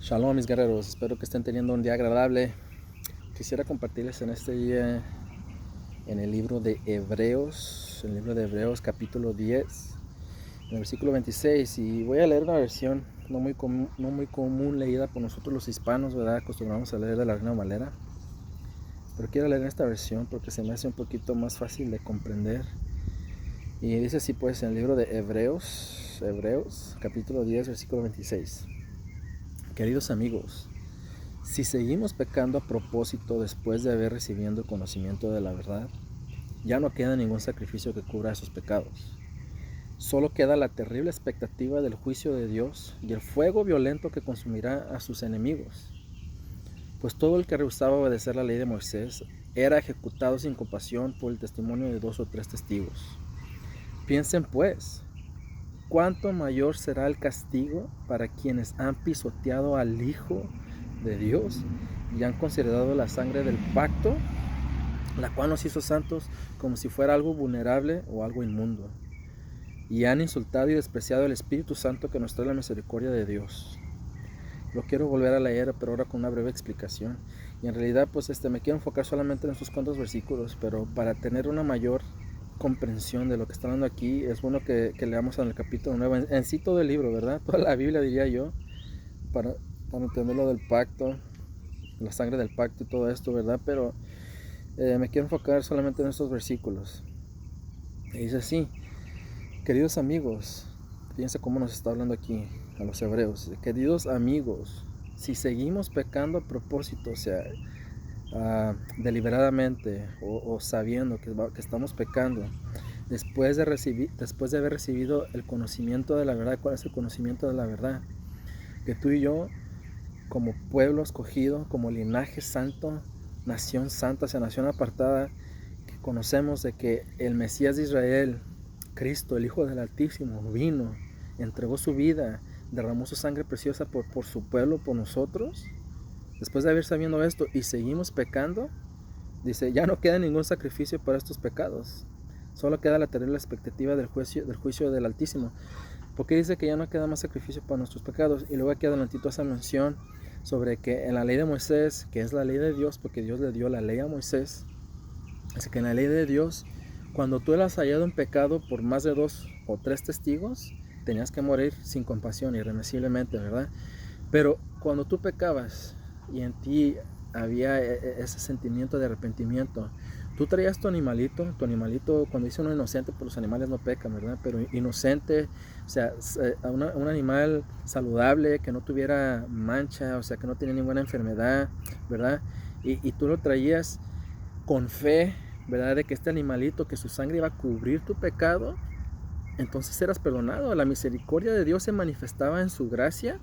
Shalom mis guerreros, espero que estén teniendo un día agradable. Quisiera compartirles en este día en el libro de Hebreos capítulo 10, en el versículo 26, y voy a leer una versión no muy común leída por nosotros los hispanos, ¿verdad? Acostumbramos a leer de la Reina Valera, pero quiero leer esta versión porque se me hace un poquito más fácil de comprender. Y dice así pues en el libro de Hebreos capítulo 10, versículo 26. Queridos amigos, si seguimos pecando a propósito después de haber recibido el conocimiento de la verdad, ya no queda ningún sacrificio que cubra esos pecados. Solo queda la terrible expectativa del juicio de Dios y el fuego violento que consumirá a sus enemigos. Pues todo el que rehusaba obedecer la ley de Moisés era ejecutado sin compasión por el testimonio de 2 o 3 testigos. Piensen pues, ¿cuánto mayor será el castigo para quienes han pisoteado al Hijo de Dios y han considerado la sangre del pacto, la cual nos hizo santos, como si fuera algo vulnerable o algo inmundo? Y han insultado y despreciado el Espíritu Santo que nos trae la misericordia de Dios. Lo quiero volver a leer, pero ahora con una breve explicación. Y en realidad pues me quiero enfocar solamente en estos cuantos versículos, pero para tener una mayor comprensión de lo que está hablando aquí, es bueno que leamos en el capítulo 9, en sí todo el libro, ¿verdad? Toda la Biblia, diría yo, para, para entender lo del pacto, la sangre del pacto y todo esto, ¿verdad? Pero me quiero enfocar solamente en estos versículos. Y dice así: queridos amigos, fíjense cómo nos está hablando aquí a los hebreos. Queridos amigos, si seguimos pecando a propósito, o sea, deliberadamente o sabiendo que estamos pecando, después de haber recibido el conocimiento de la verdad. ¿Cuál es el conocimiento de la verdad? Que tú y yo, como pueblo escogido, como linaje santo, nación santa, o sea, nación apartada, que conocemos de que el Mesías de Israel, Cristo, el Hijo del Altísimo, vino, entregó su vida, derramó su sangre preciosa por su pueblo, por nosotros. Después de haber sabido esto y seguimos pecando, dice, ya no queda ningún sacrificio para estos pecados. Solo queda la terrible expectativa del juicio del Altísimo. Porque dice que ya no queda más sacrificio para nuestros pecados. Y luego aquí adelantito esa mención sobre que en la ley de Moisés, que es la ley de Dios, porque Dios le dio la ley a Moisés, dice que en la ley de Dios, cuando tú eras hallado en pecado por más de 2 o 3 testigos, tenías que morir sin compasión, irremisiblemente, ¿verdad? Pero cuando tú pecabas y en ti había ese sentimiento de arrepentimiento, tú traías tu animalito, cuando dice uno inocente, pues los animales no pecan, ¿verdad? Pero inocente, o sea, un animal saludable, que no tuviera mancha, o sea, que no tenía ninguna enfermedad, ¿verdad? Y tú lo traías con fe, ¿verdad? De que este animalito, que su sangre iba a cubrir tu pecado, entonces eras perdonado. La misericordia de Dios se manifestaba en su gracia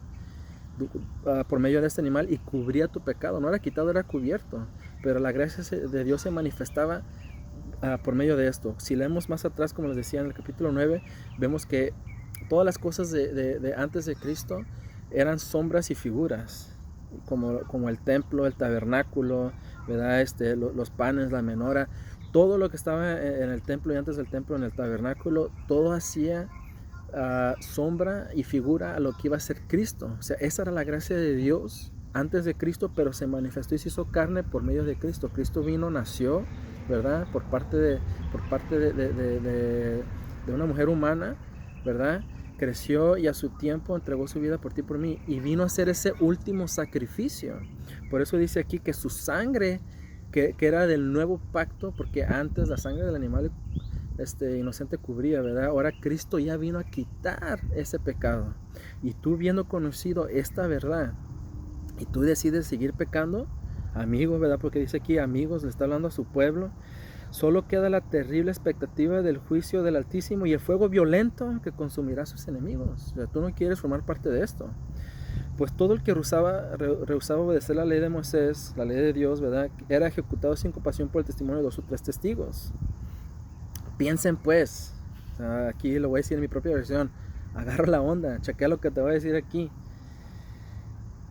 por medio de este animal y cubría tu pecado. No era quitado, era cubierto, pero la gracia de Dios se manifestaba por medio de esto. Si leemos más atrás, como les decía en el capítulo 9, vemos que todas las cosas de antes de Cristo eran sombras y figuras, como el templo, el tabernáculo, ¿verdad? Los panes, la menora, todo lo que estaba en el templo y antes del templo, en el tabernáculo, todo hacía sombra y figura a lo que iba a ser Cristo. O sea, esa era la gracia de Dios antes de Cristo, pero se manifestó y se hizo carne por medio de Cristo. Cristo vino, nació, ¿verdad? Por parte de una mujer humana, ¿verdad? Creció y a su tiempo entregó su vida por ti y por mí, y vino a hacer ese último sacrificio. Por eso dice aquí que su sangre, que era del nuevo pacto, porque antes la sangre del animal inocente cubría, ¿verdad? Ahora Cristo ya vino a quitar ese pecado. Y tú, viendo conocido esta verdad, y tú decides seguir pecando, amigos, ¿verdad? Porque dice aquí amigos, le está hablando a su pueblo. Solo queda la terrible expectativa del juicio del Altísimo y el fuego violento que consumirá a sus enemigos. O sea, tú no quieres formar parte de esto. Pues todo el que rehusaba obedecer la ley de Moisés, la ley de Dios, ¿verdad?, era ejecutado sin compasión por el testimonio de 2 o 3 testigos. Piensen pues, aquí lo voy a decir en mi propia versión, agarra la onda, chequea lo que te voy a decir aquí.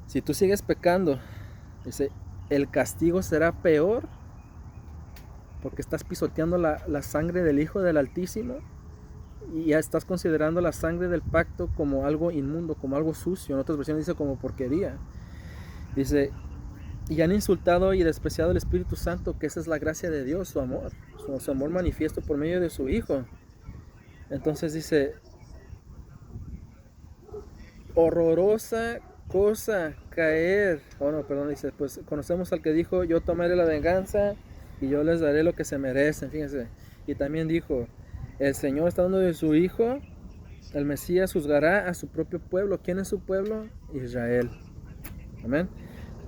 Si tú sigues pecando, dice, el castigo será peor porque estás pisoteando la sangre del Hijo del Altísimo, y ya estás considerando la sangre del pacto como algo inmundo, como algo sucio. En otras versiones dice como porquería. Dice, y han insultado y despreciado el Espíritu Santo, que esa es la gracia de Dios, su amor, su amor manifiesto por medio de su Hijo. Entonces dice, horrorosa cosa caer. Oh no, perdón, dice, pues conocemos al que dijo, yo tomaré la venganza y yo les daré lo que se merecen, fíjense. Y también dijo, el Señor está dando de su Hijo, el Mesías juzgará a su propio pueblo. ¿Quién es su pueblo? Israel. Amén.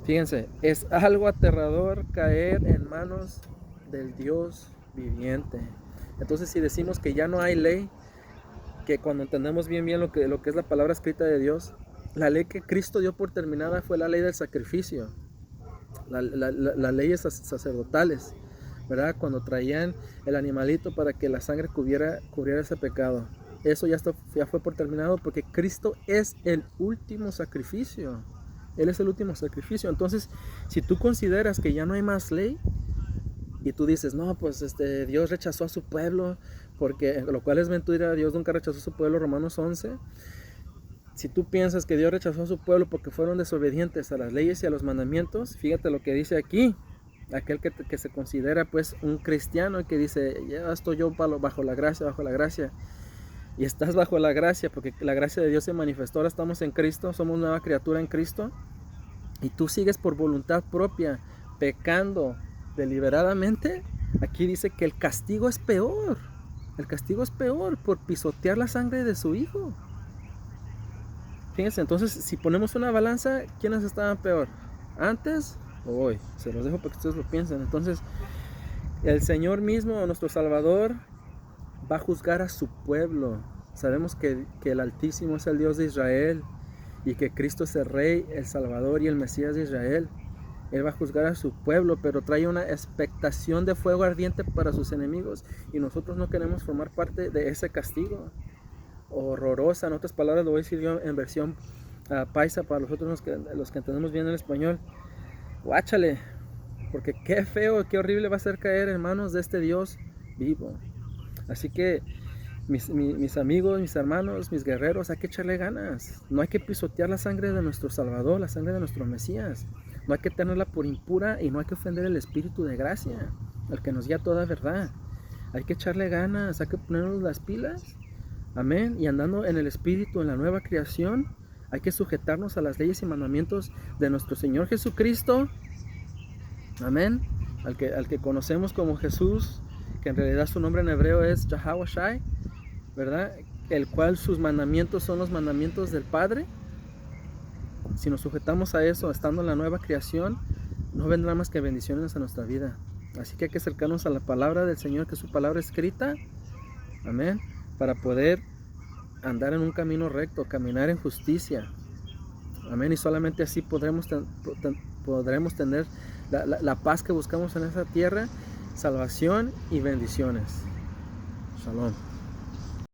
Fíjense, es algo aterrador caer en manos del Dios viviente. Entonces, si decimos que ya no hay ley, que cuando entendemos bien lo que es la palabra escrita de Dios, la ley que Cristo dio por terminada fue la ley del sacrificio, las leyes sacerdotales, ¿verdad? Cuando traían el animalito para que la sangre cubriera ese pecado. Eso ya fue por terminado porque Cristo es el último sacrificio. Él es el último sacrificio. Entonces, si tú consideras que ya no hay más ley y tú dices, no, pues Dios rechazó a su pueblo, porque lo cual es mentira, Dios nunca rechazó a su pueblo, Romanos 11. Si tú piensas que Dios rechazó a su pueblo porque fueron desobedientes a las leyes y a los mandamientos, fíjate lo que dice aquí. Aquel que se considera pues un cristiano y que dice, ya estoy yo bajo la gracia. Y estás bajo la gracia porque la gracia de Dios se manifestó. Ahora estamos en Cristo, somos nueva criatura en Cristo. Y tú sigues por voluntad propia, pecando deliberadamente. Aquí dice que el castigo es peor. El castigo es peor por pisotear la sangre de su Hijo. Fíjense, entonces si ponemos una balanza, ¿quiénes estaban peor? ¿Antes o hoy? Se los dejo para que ustedes lo piensen. Entonces, el Señor mismo, nuestro Salvador, va a juzgar a su pueblo. Sabemos que el Altísimo es el Dios de Israel y que Cristo es el Rey, el Salvador y el Mesías de Israel. Él va a juzgar a su pueblo, pero trae una expectación de fuego ardiente para sus enemigos y nosotros no queremos formar parte de ese castigo. Horrorosa, en otras palabras lo voy a decir yo en versión paisa para nosotros los que entendemos bien el español. Guáchale, porque qué feo, qué horrible va a ser caer en manos de este Dios vivo. Así que mis amigos, mis hermanos, mis guerreros, hay que echarle ganas. No hay que pisotear la sangre de nuestro Salvador, la sangre de nuestro Mesías. No hay que tenerla por impura y no hay que ofender el Espíritu de gracia, el que nos guía toda verdad. Hay que echarle ganas, hay que ponernos las pilas. Amén. Y andando en el Espíritu, en la nueva creación, hay que sujetarnos a las leyes y mandamientos de nuestro Señor Jesucristo. Amén. Al que conocemos como Jesús, que en realidad su nombre en hebreo es Yahweh Shai, ¿verdad? El cual sus mandamientos son los mandamientos del Padre. Si nos sujetamos a eso, estando en la nueva creación, no vendrá más que bendiciones a nuestra vida. Así que hay que acercarnos a la palabra del Señor, que es su palabra escrita. Amén. Para poder andar en un camino recto, caminar en justicia. Amén. Y solamente así podremos tener la paz que buscamos en esa tierra, salvación y bendiciones. Shalom.